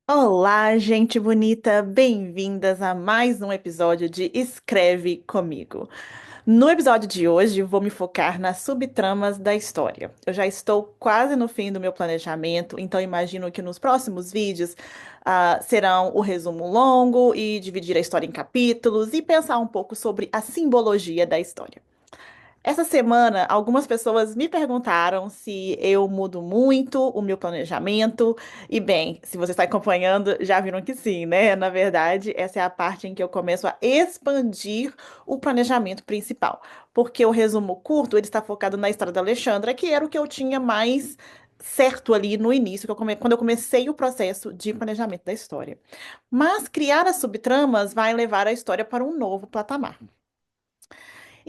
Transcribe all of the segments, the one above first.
Olá, gente bonita! Bem-vindas a mais um episódio de Escreve Comigo. No episódio de hoje, vou me focar nas subtramas da história. Eu já estou quase no fim do meu planejamento, então imagino que nos próximos vídeos serão o resumo longo e dividir a história em capítulos e pensar um pouco sobre a simbologia da história. Essa semana, algumas pessoas me perguntaram se eu mudo muito o meu planejamento. E bem, se você está acompanhando, já viram que sim, né? Na verdade, essa é a parte em que eu começo a expandir o planejamento principal. Porque o resumo curto, ele está focado na história da Alexandra, que era o que eu tinha mais certo ali no início, quando eu comecei o processo de planejamento da história. Mas criar as subtramas vai levar a história para um novo patamar.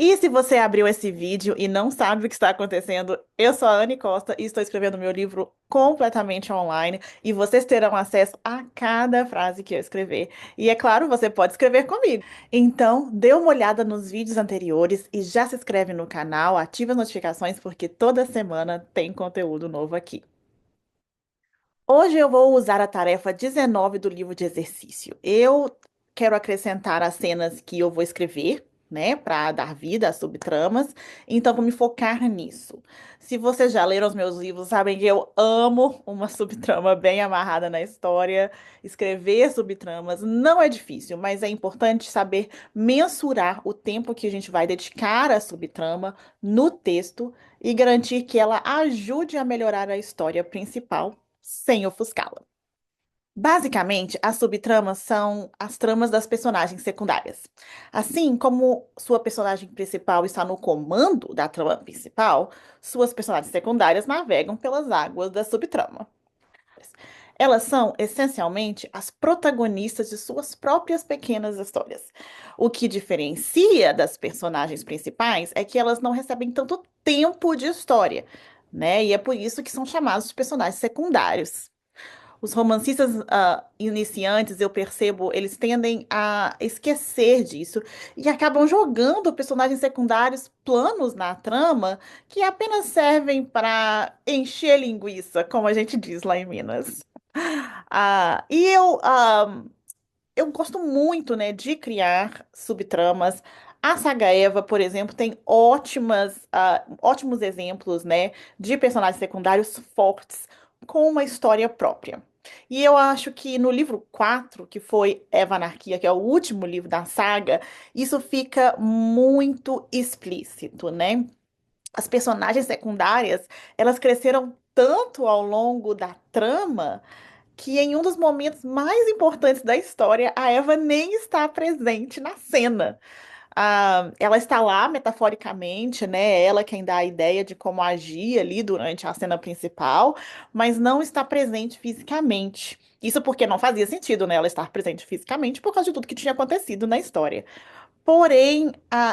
E se você abriu esse vídeo e não sabe o que está acontecendo, eu sou a Anne Costa e estou escrevendo meu livro completamente online e vocês terão acesso a cada frase que eu escrever. E é claro, você pode escrever comigo. Então, dê uma olhada nos vídeos anteriores e já se inscreve no canal, ativa as notificações porque toda semana tem conteúdo novo aqui. Hoje eu vou usar a tarefa 19 do livro de exercício. Eu quero acrescentar as cenas que eu vou escrever, né, para dar vida às subtramas, então vou me focar nisso. Se vocês já leram os meus livros, sabem que eu amo uma subtrama bem amarrada na história. Escrever subtramas não é difícil, mas é importante saber mensurar o tempo que a gente vai dedicar à subtrama no texto e garantir que ela ajude a melhorar a história principal sem ofuscá-la. Basicamente, as subtramas são as tramas das personagens secundárias. Assim como sua personagem principal está no comando da trama principal, suas personagens secundárias navegam pelas águas da subtrama. Elas são, essencialmente, as protagonistas de suas próprias pequenas histórias. O que diferencia das personagens principais é que elas não recebem tanto tempo de história, né? E é por isso que são chamados de personagens secundários. Os romancistas iniciantes, eu percebo, eles tendem a esquecer disso e acabam jogando personagens secundários planos na trama que apenas servem para encher linguiça, como a gente diz lá em Minas. Eu gosto muito, né, de criar subtramas. A saga Eva, por exemplo, tem ótimos exemplos, né, de personagens secundários fortes com uma história própria. E eu acho que no livro 4, que foi Eva Anarquia, que é o último livro da saga, isso fica muito explícito, né? As personagens secundárias, elas cresceram tanto ao longo da trama que em um dos momentos mais importantes da história, a Eva nem está presente na cena. Ela está lá metaforicamente, né? Ela quem dá a ideia de como agir ali durante a cena principal, mas não está presente fisicamente. Isso porque não fazia sentido, né? Ela estar presente fisicamente por causa de tudo que tinha acontecido na história. Porém,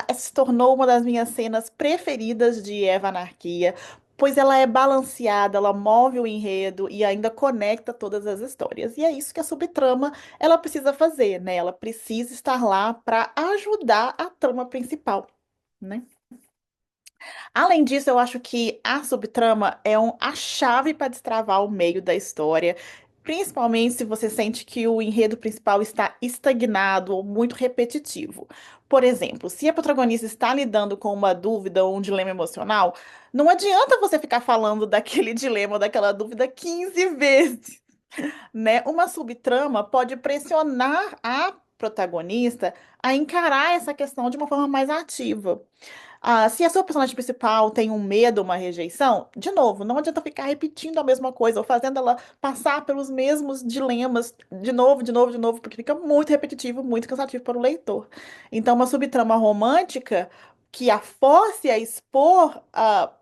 essa se tornou uma das minhas cenas preferidas de Eva Anarquia, pois ela é balanceada, ela move o enredo e ainda conecta todas as histórias. E é isso que a subtrama ela precisa fazer, né? Ela precisa estar lá para ajudar a trama principal, né? Além disso, eu acho que a subtrama é a chave para destravar o meio da história, principalmente se você sente que o enredo principal está estagnado ou muito repetitivo. Por exemplo, se a protagonista está lidando com uma dúvida ou um dilema emocional, não adianta você ficar falando daquele dilema ou daquela dúvida 15 vezes, né? Uma subtrama pode pressionar a protagonista a encarar essa questão de uma forma mais ativa. Se a sua personagem principal tem um medo, uma rejeição, de novo, não adianta ficar repetindo a mesma coisa ou fazendo ela passar pelos mesmos dilemas de novo, de novo, de novo, porque fica muito repetitivo, muito cansativo para o leitor. Então, uma subtrama romântica que a force a expor,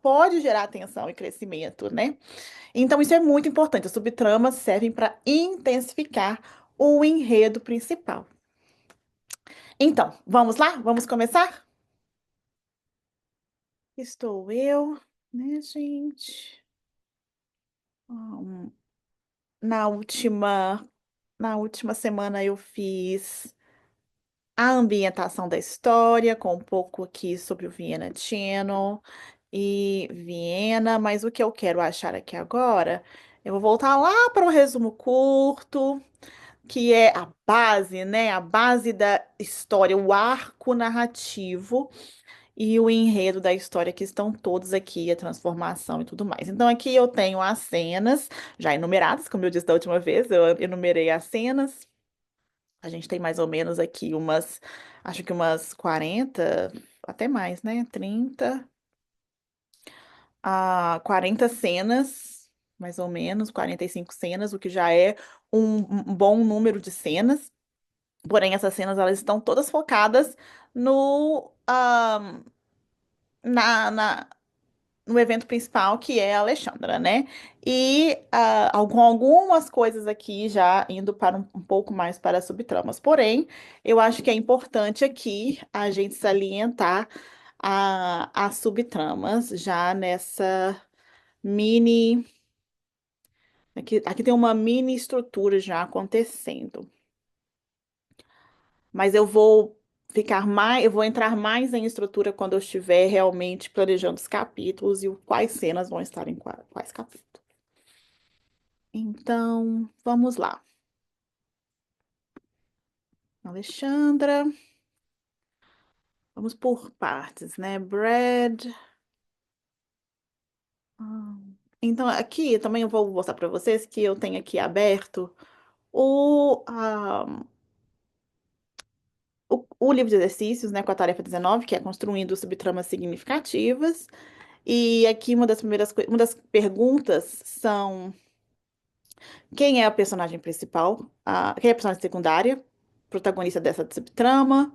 pode gerar tensão e crescimento, né? Então, isso é muito importante. As subtramas servem para intensificar o enredo principal. Então, vamos lá? Vamos começar? Estou eu, né, gente? Hum, Na última, na última semana eu fiz a ambientação da história, com um pouco aqui sobre o Vienna Channel e Viena, mas o que eu quero achar aqui agora Eu vou voltar lá para um resumo curto, que é a base, né? A base da história, o arco narrativo e o enredo da história, que estão todos aqui, a transformação e tudo mais. Então, aqui eu tenho as cenas já enumeradas, como eu disse da última vez, eu enumerei as cenas. A gente tem mais ou menos aqui umas, acho que umas 40, até mais, né? 30 a 40 cenas, mais ou menos, 45 cenas, o que já é um bom número de cenas. Porém, essas cenas elas estão todas focadas no, na, na- no evento principal, que é a Alexandra, né? E algumas coisas aqui já indo para um pouco mais para as subtramas. Porém, eu acho que é importante aqui a gente salientar as subtramas já nessa mini. Aqui tem uma mini estrutura já acontecendo. Mas eu vou entrar mais em estrutura quando eu estiver realmente planejando os capítulos e quais cenas vão estar em quais capítulos. Então, vamos lá. Alexandra, vamos por partes, né? Brad. ah, Então, aqui também eu vou mostrar para vocês que eu tenho aqui aberto o, ah, o livro de exercícios, né, com a tarefa 19, que é construindo subtramas significativas. E aqui uma das perguntas são: quem é a personagem principal? Quem é a personagem secundária? Protagonista dessa subtrama?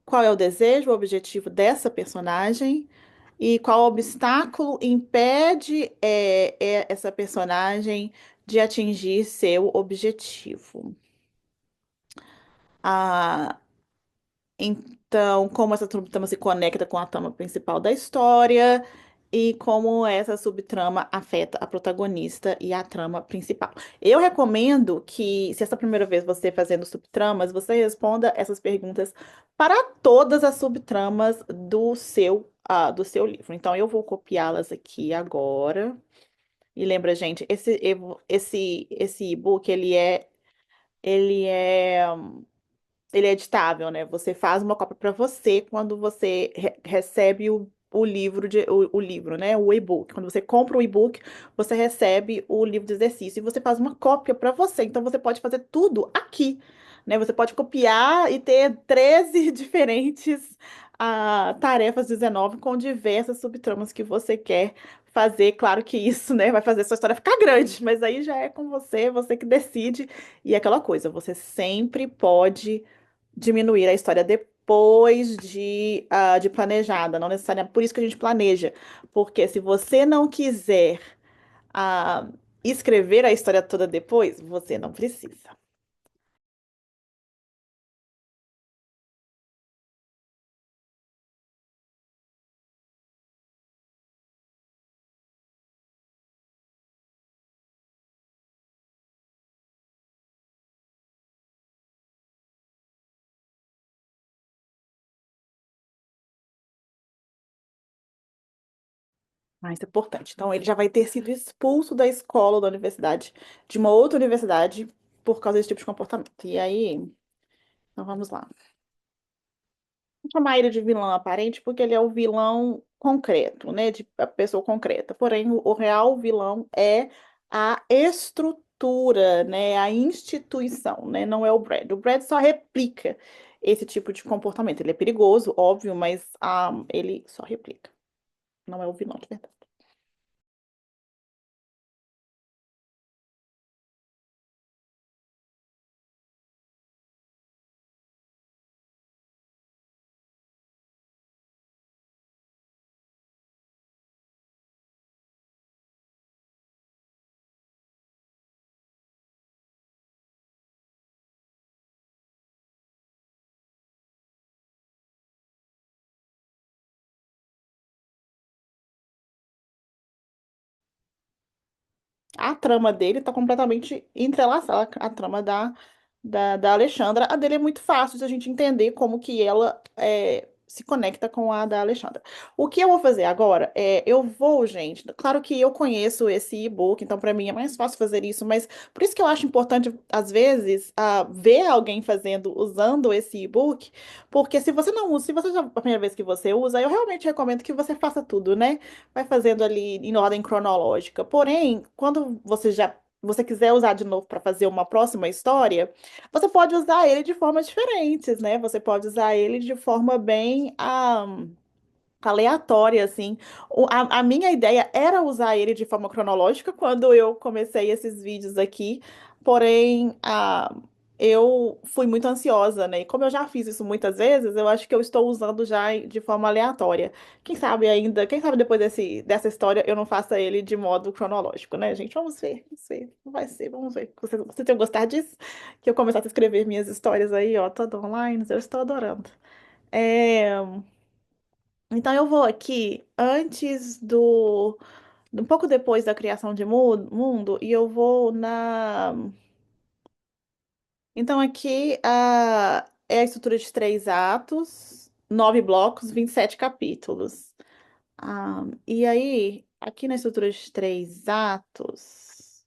Qual é o desejo, o objetivo dessa personagem? E qual obstáculo impede essa personagem de atingir seu objetivo? Ah, Então, como essa subtrama se conecta com a trama principal da história e como essa subtrama afeta a protagonista e a trama principal. Eu recomendo que, se essa é a primeira vez você fazendo subtramas, você responda essas perguntas para todas as subtramas do seu livro. Então, eu vou copiá-las aqui agora. E lembra, gente, esse e-book, ele é ele é editável, né? Você faz uma cópia para você quando você recebe o livro o livro, né? O e-book. Quando você compra o e-book, você recebe o livro de exercício e você faz uma cópia para você. Então você pode fazer tudo aqui, né? Você pode copiar e ter 13 diferentes tarefas 19 com diversas subtramas que você quer fazer. Claro que isso, né, vai fazer sua história ficar grande, mas aí já é com você, você que decide. E é aquela coisa, você sempre pode diminuir a história depois de planejada, não necessariamente. Por isso que a gente planeja. Porque se você não quiser ah, escrever a história toda depois, você não precisa. Mais importante. Então, ele já vai ter sido expulso da escola, da universidade, de uma outra universidade, por causa desse tipo de comportamento. E aí, então vamos lá. Vou chamar ele de vilão aparente porque ele é o vilão concreto, né? De a pessoa concreta. Porém, o real vilão é a estrutura, né? A instituição, né? Não é o Brad. O Brad só replica esse tipo de comportamento. Ele é perigoso, óbvio, mas ele só replica. Não é o vilão de verdade. A trama dele está completamente entrelaçada. A trama da Alexandra, a dele é muito fácil de a gente entender como que ela se conecta com a da Alexandra. O que eu vou fazer agora é, eu vou, gente, claro que eu conheço esse e-book, então para mim é mais fácil fazer isso, mas por isso que eu acho importante, às vezes, ver alguém fazendo, usando esse e-book, porque se você não usa, se você já é a primeira vez que você usa, eu realmente recomendo que você faça tudo, né? Vai fazendo ali em ordem cronológica. Porém, quando você quiser usar de novo para fazer uma próxima história, você pode usar ele de formas diferentes, né? Você pode usar ele de forma bem aleatória, assim. A minha ideia era usar ele de forma cronológica quando eu comecei esses vídeos aqui, porém, eu fui muito ansiosa, né? E como eu já fiz isso muitas vezes, eu acho que eu estou usando já de forma aleatória. Quem sabe ainda, quem sabe depois dessa história eu não faça ele de modo cronológico, né, gente? Vamos ver, vamos ver. Não vai ser, vamos ver. Você tem gostado disso? Que eu começasse a escrever minhas histórias aí, ó, todo online, eu estou adorando. É, então eu vou aqui antes um pouco depois da criação de mundo, e eu vou na. Então aqui é a estrutura de 3 atos, 9 blocos, 27 capítulos. E aí, aqui na estrutura de 3 atos,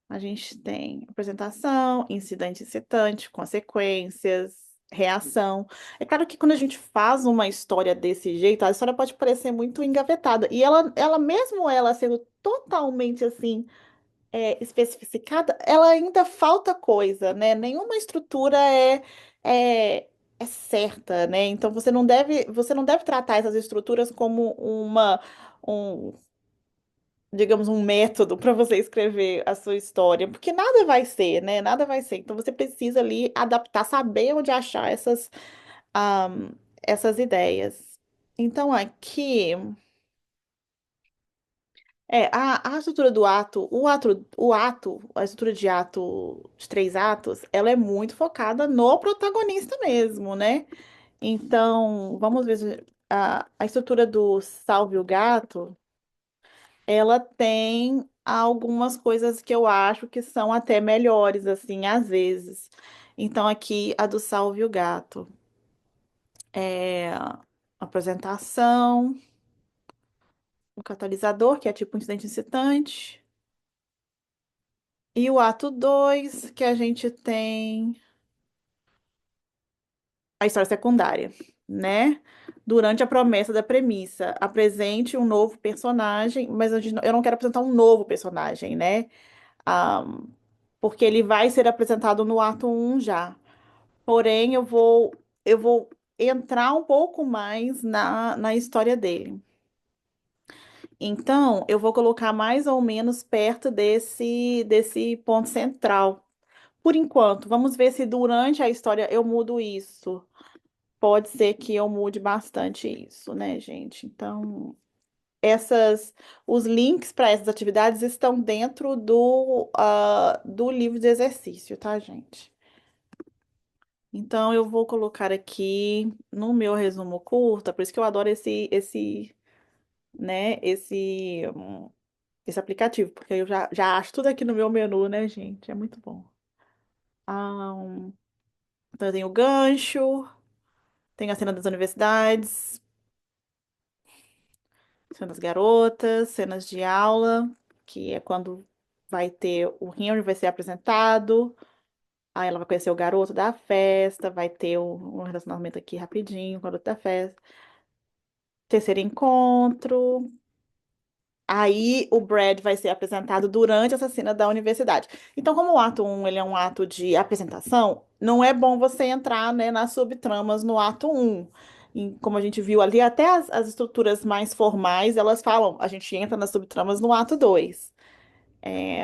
a gente tem apresentação, incidente incitante, consequências, reação. É claro que quando a gente faz uma história desse jeito, a história pode parecer muito engavetada. E ela mesmo ela sendo totalmente assim, especificada, ela ainda falta coisa, né? Nenhuma estrutura é, é certa, né? Então você não deve tratar essas estruturas como um digamos, um método para você escrever a sua história, porque nada vai ser, né? Nada vai ser. Então você precisa ali adaptar, saber onde achar ahm, essas ideias. Então aqui a estrutura do ato, a estrutura de ato, de 3 atos, ela é muito focada no protagonista mesmo, né? Então, vamos ver a estrutura do Salve o Gato. Ela tem algumas coisas que eu acho que são até melhores, assim, às vezes. Então, aqui, a do Salve o Gato. É apresentação, o catalisador, que é tipo um incidente incitante. E o ato 2 que a gente tem a história secundária, né? Durante a promessa da premissa. Apresente um novo personagem, mas eu não quero apresentar um novo personagem, né? Ah, porque ele vai ser apresentado no ato 1 já. Porém, eu vou entrar um pouco mais na história dele. Então, eu vou colocar mais ou menos perto desse ponto central. Por enquanto, vamos ver se durante a história eu mudo isso. Pode ser que eu mude bastante isso, né, gente? Então, os links para essas atividades estão dentro do livro de exercício, tá, gente? Então, eu vou colocar aqui no meu resumo curto, por isso que eu adoro né, esse aplicativo, porque eu já acho tudo aqui no meu menu, né, gente? É muito bom. Ah, então, eu tenho o gancho, tenho a cena das universidades, cena das garotas, cenas de aula, que é quando vai ter o Henry vai ser apresentado, aí ela vai conhecer o garoto da festa, vai ter um relacionamento aqui rapidinho, com o garoto da festa. Terceiro encontro. Aí o Brad vai ser apresentado durante essa cena da universidade. Então, como o ato 1 ele é um ato de apresentação, não é bom você entrar, né, nas subtramas no ato 1. E como a gente viu ali, até as estruturas mais formais, elas falam, a gente entra nas subtramas no ato 2. É,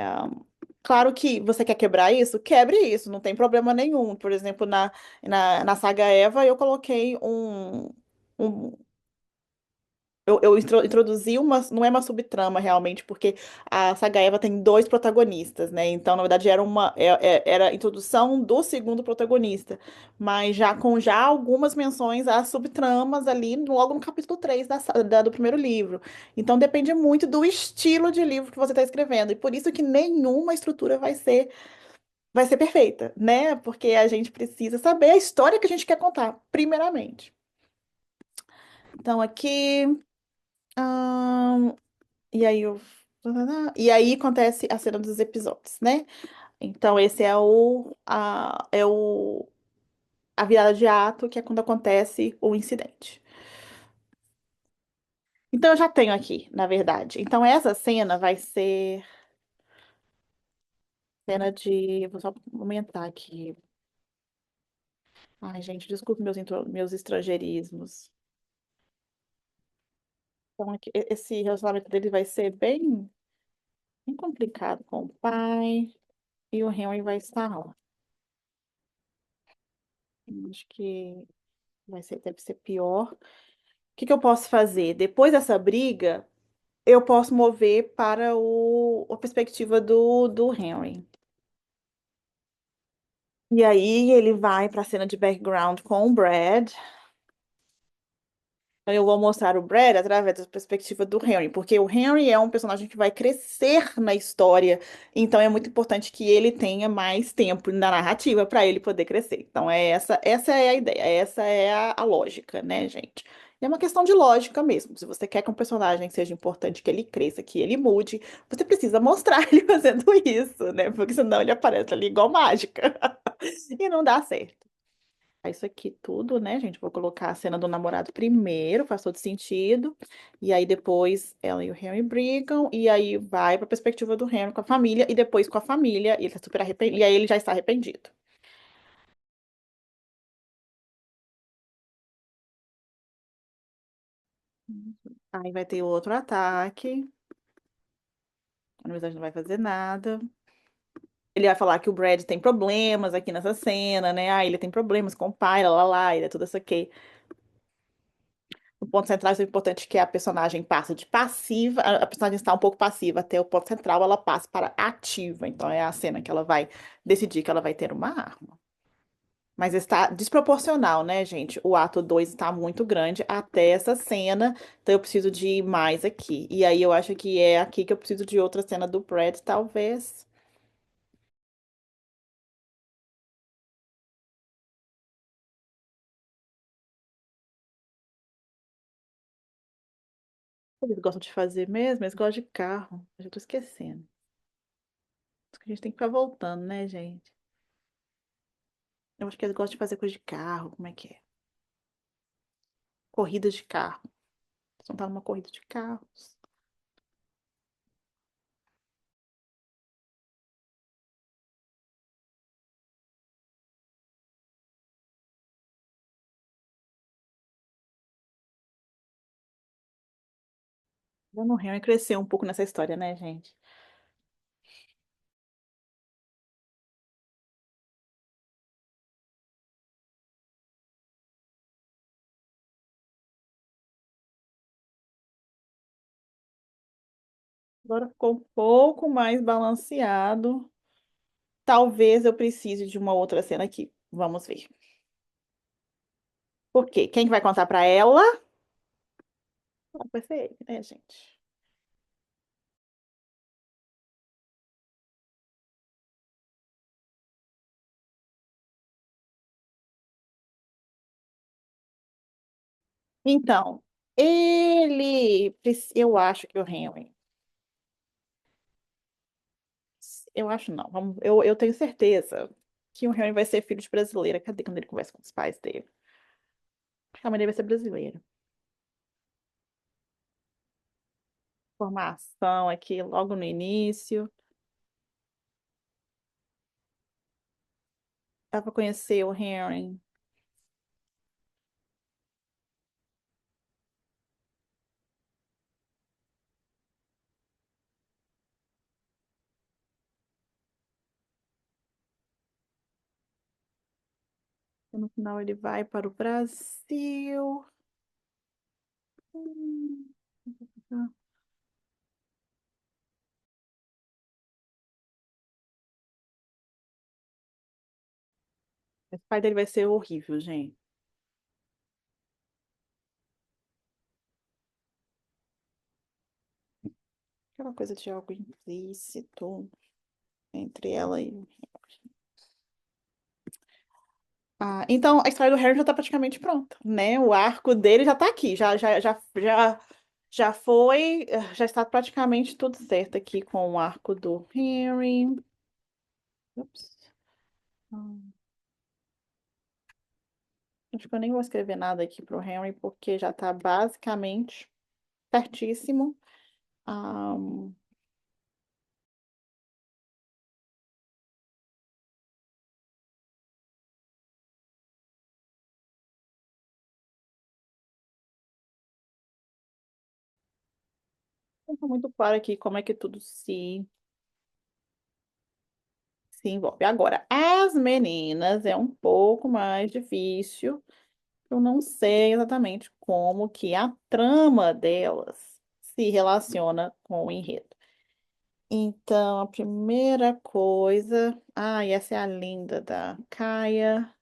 claro que você quer quebrar isso? Quebre isso, não tem problema nenhum. Por exemplo, na saga Eva, eu coloquei um, eu introduzi não é uma subtrama realmente, porque a saga Eva tem dois protagonistas, né? Então, na verdade, era a introdução do segundo protagonista, mas já algumas menções às subtramas ali, logo no capítulo 3 do primeiro livro. Então, depende muito do estilo de livro que você está escrevendo, e por isso que nenhuma estrutura vai ser perfeita, né? Porque a gente precisa saber a história que a gente quer contar, primeiramente. Então aqui, ahn, e aí eu, e aí acontece a cena dos episódios, né? Então esse é a virada de ato, que é quando acontece o incidente. Então eu já tenho aqui, na verdade. Então essa cena vai ser cena de, vou só aumentar aqui. Ai, gente, desculpe meus estrangeirismos. Então, esse relacionamento dele vai ser bem complicado com o pai e o Henry vai estar lá. Eu acho que deve ser pior. O que que eu posso fazer? Depois dessa briga, eu posso mover para a perspectiva do Henry. E aí ele vai para a cena de background com o Brad. Então, eu vou mostrar o Brad através da perspectiva do Henry, porque o Henry é um personagem que vai crescer na história, então é muito importante que ele tenha mais tempo na narrativa para ele poder crescer. Então, essa é a ideia, essa é a lógica, né, gente? E é uma questão de lógica mesmo. Se você quer que um personagem seja importante, que ele cresça, que ele mude, você precisa mostrar ele fazendo isso, né? Porque senão ele aparece ali igual mágica. E não dá certo. Isso aqui tudo, né, gente? Vou colocar a cena do namorado primeiro, faz todo sentido. E aí depois ela e o Henry brigam. E aí vai pra perspectiva do Henry com a família. E depois com a família. E ele tá super arrependido. E aí ele já está arrependido. Aí vai ter outro ataque. A universidade não vai fazer nada. Ele vai falar que o Brad tem problemas aqui nessa cena, né? Ah, ele tem problemas com o pai, lá, ele é tudo isso aqui. O ponto central é importante que a personagem passe de passiva, a personagem está um pouco passiva, até o ponto central ela passa para ativa. Então é a cena que ela vai decidir que ela vai ter uma arma. Mas está desproporcional, né, gente? O ato 2 está muito grande até essa cena, então eu preciso de mais aqui. E aí eu acho que é aqui que eu preciso de outra cena do Brad, talvez. Eles gostam de fazer mesmo, eles gostam de carro. Eu já tô esquecendo. Acho que a gente tem que ficar voltando, né, gente? Eu acho que eles gostam de fazer coisa de carro, como é que é? Corrida de carro. Eles vão estar numa corrida de carros. Dano Henry cresceu um pouco nessa história, né, gente? Agora ficou um pouco mais balanceado. Talvez eu precise de uma outra cena aqui. Vamos ver. Por quê? Quem que vai contar pra ela? Ah, vai ser ele, né, gente? Então, eu acho que o Henry. Eu acho não. Eu tenho certeza que o Henry vai ser filho de brasileira. Cadê quando ele conversa com os pais dele? Acho que a mãe dele vai ser brasileira. Formação aqui logo no início. Dá pra conhecer o Henry. E no final ele vai para o Brasil. Hum. O pai dele vai ser horrível, gente. Aquela coisa de algo implícito entre ela e o Henry. Ah, então a história do Harry já tá praticamente pronta, né? O arco dele já tá aqui, já foi, já está praticamente tudo certo aqui com o arco do Harry. Ups. Hum, Acho que eu nem vou escrever nada aqui pro Henry, porque já tá basicamente certíssimo. Ah, não tá muito claro aqui como é que tudo se envolve. Agora, as meninas é um pouco mais difícil. Eu não sei exatamente como que a trama delas se relaciona com o enredo. Então, a primeira coisa. E essa é a linda da Caia.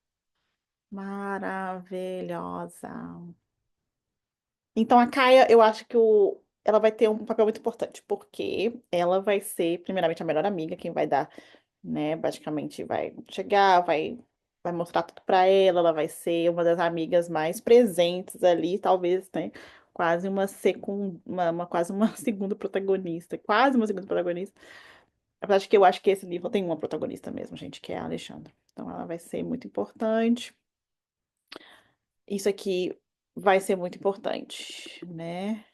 Maravilhosa. Então, a Caia, eu acho que ela vai ter um papel muito importante, porque ela vai ser, primeiramente, a melhor amiga, quem vai dar, né? Basicamente, vai chegar, vai mostrar tudo pra ela, ela vai ser uma das amigas mais presentes ali, talvez, né? Quase quase uma segunda protagonista, quase uma segunda protagonista. Apesar de que eu acho que esse livro tem uma protagonista mesmo, gente, que é a Alexandra. Então, ela vai ser muito importante. Isso aqui vai ser muito importante, né?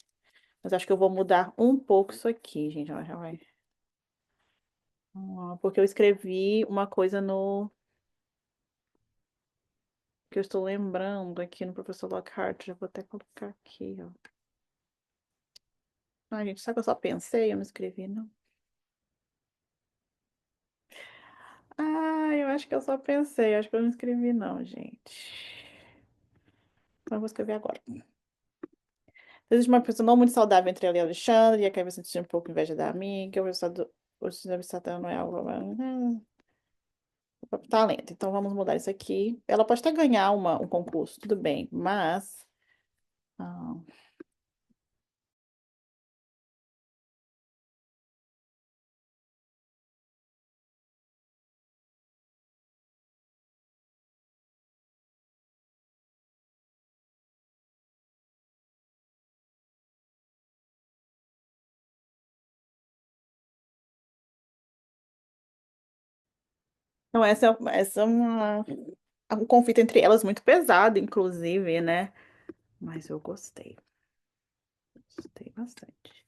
Mas acho que eu vou mudar um pouco isso aqui, gente. Ela já vai. Porque eu escrevi uma coisa no que eu estou lembrando aqui no professor Lockhart. Já vou até colocar aqui, ó. Ai, gente, sabe que eu só pensei? Eu não escrevi, não. Eu acho que eu só pensei. Acho que eu não escrevi, não, gente. Então eu vou escrever agora. Existe uma pessoa não muito saudável entre ela e Alexandre, e acaba sentindo um pouco inveja da amiga. O resultado do Satã não é algo. Talento. Então vamos mudar isso aqui. Ela pode até ganhar um concurso, tudo bem, mas. ah, Então, essa é um conflito entre elas muito pesado, inclusive, né? Mas eu gostei. Gostei bastante.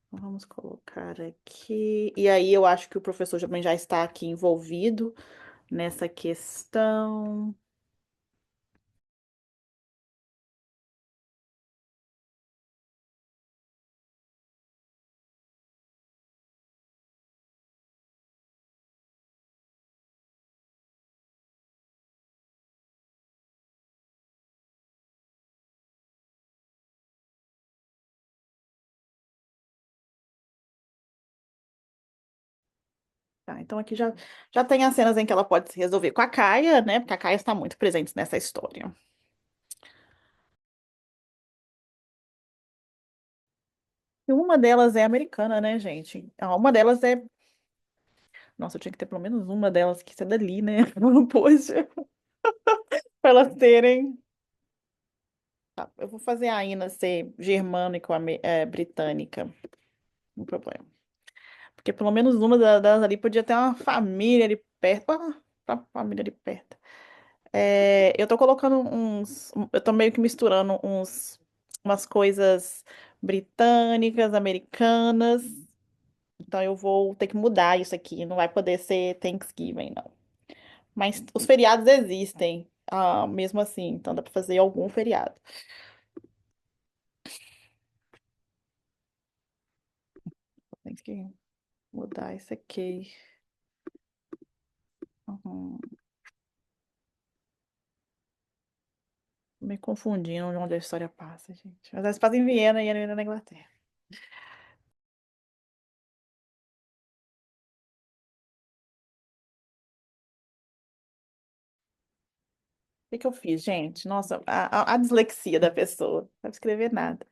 Então, vamos colocar aqui. E aí, eu acho que o professor também já está aqui envolvido nessa questão. Tá, então aqui já tem as cenas em que ela pode se resolver com a Caia, né? Porque a Caia está muito presente nessa história. E uma delas é americana, né, gente? Uma delas é. Nossa, eu tinha que ter pelo menos uma delas que ser dali, né? Poxa, para elas terem. Tá, eu vou fazer a Ina ser germânico-britânica. Não problema. Porque pelo menos uma delas ali podia ter uma família ali perto. Uma família ali perto. Eu tô colocando Eu tô meio que misturando umas coisas britânicas, americanas. Então eu vou ter que mudar isso aqui. Não vai poder ser Thanksgiving, não. Mas os feriados existem, mesmo assim. Então dá pra fazer algum feriado. Tem que mudar isso aqui. Uhum. Me confundindo de onde a história passa, gente. Mas elas passam em Viena e ele na Inglaterra. O que que eu fiz, gente? Nossa, a dislexia da pessoa. Não sabe escrever nada.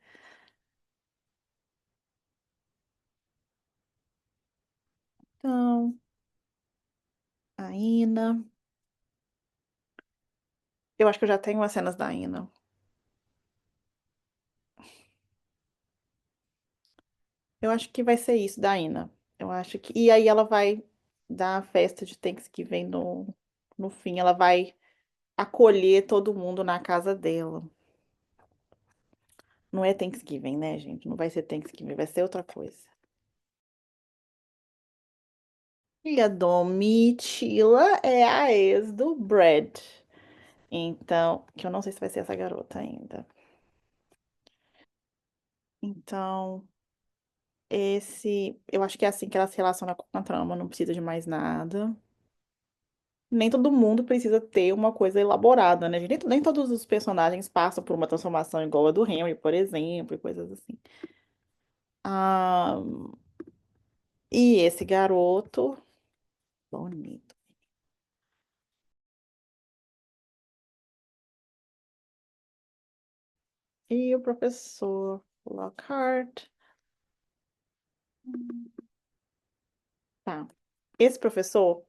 Então, a Ina. Eu acho que eu já tenho as cenas da Ina. Eu acho que vai ser isso, da Ina. Eu acho que. E aí ela vai dar a festa de Thanksgiving no fim. Ela vai acolher todo mundo na casa dela. Não é Thanksgiving, né, gente? Não vai ser Thanksgiving, vai ser outra coisa. E a Domitila é a ex do Brad. Então, que eu não sei se vai ser essa garota ainda. Então, eu acho que é assim que ela se relaciona com a trama, não precisa de mais nada. Nem todo mundo precisa ter uma coisa elaborada, né, gente? Nem todos os personagens passam por uma transformação igual a do Henry, por exemplo, e coisas assim. Ah, e esse garoto, bonito. E o professor Lockhart. Tá. Esse professor,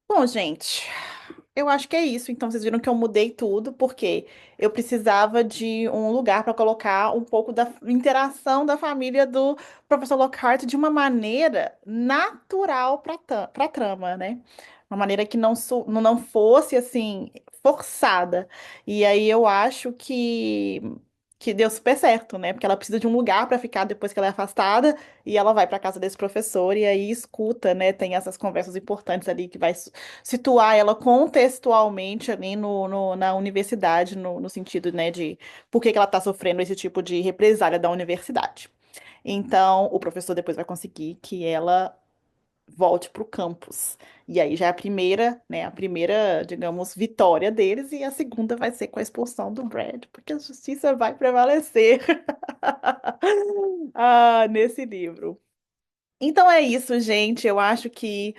bom, gente, eu acho que é isso. Então, vocês viram que eu mudei tudo, porque eu precisava de um lugar para colocar um pouco da interação da família do professor Lockhart de uma maneira natural para a trama, né? Uma maneira que não fosse, assim, forçada. E aí eu acho que deu super certo, né? Porque ela precisa de um lugar para ficar depois que ela é afastada. E ela vai para casa desse professor e aí escuta, né? Tem essas conversas importantes ali que vai situar ela contextualmente ali na universidade, no sentido, né, de por que que ela está sofrendo esse tipo de represália da universidade. Então, o professor depois vai conseguir que ela volte para o campus. E aí já é a primeira, né, a primeira, digamos, vitória deles, e a segunda vai ser com a expulsão do Brad, porque a justiça vai prevalecer nesse livro. Então é isso, gente. Eu acho que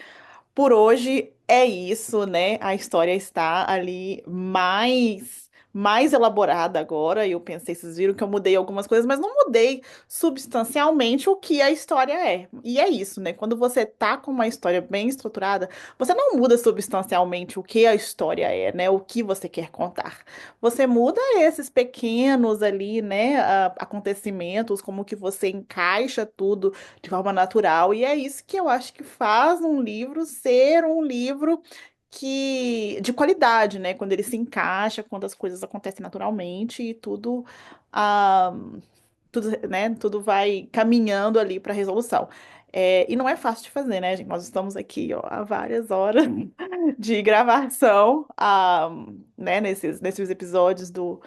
por hoje é isso, né? A história está ali mais elaborada agora. E eu pensei, vocês viram que eu mudei algumas coisas, mas não mudei substancialmente o que a história é. E é isso, né? Quando você tá com uma história bem estruturada, você não muda substancialmente o que a história é, né? O que você quer contar. Você muda esses pequenos ali, né, acontecimentos, como que você encaixa tudo de forma natural. E é isso que eu acho que faz um livro ser um livro de qualidade, né? Quando ele se encaixa, quando as coisas acontecem naturalmente e ah, tudo vai caminhando ali para a resolução. E não é fácil de fazer, né, gente? Nós estamos aqui, ó, há várias horas de gravação, né, nesses episódios do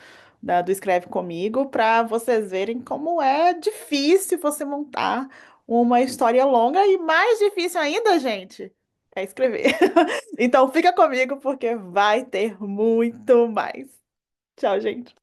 Escreve Comigo, para vocês verem como é difícil você montar uma história longa e mais difícil ainda, gente, é escrever. Então fica comigo porque vai ter muito mais. Tchau, gente.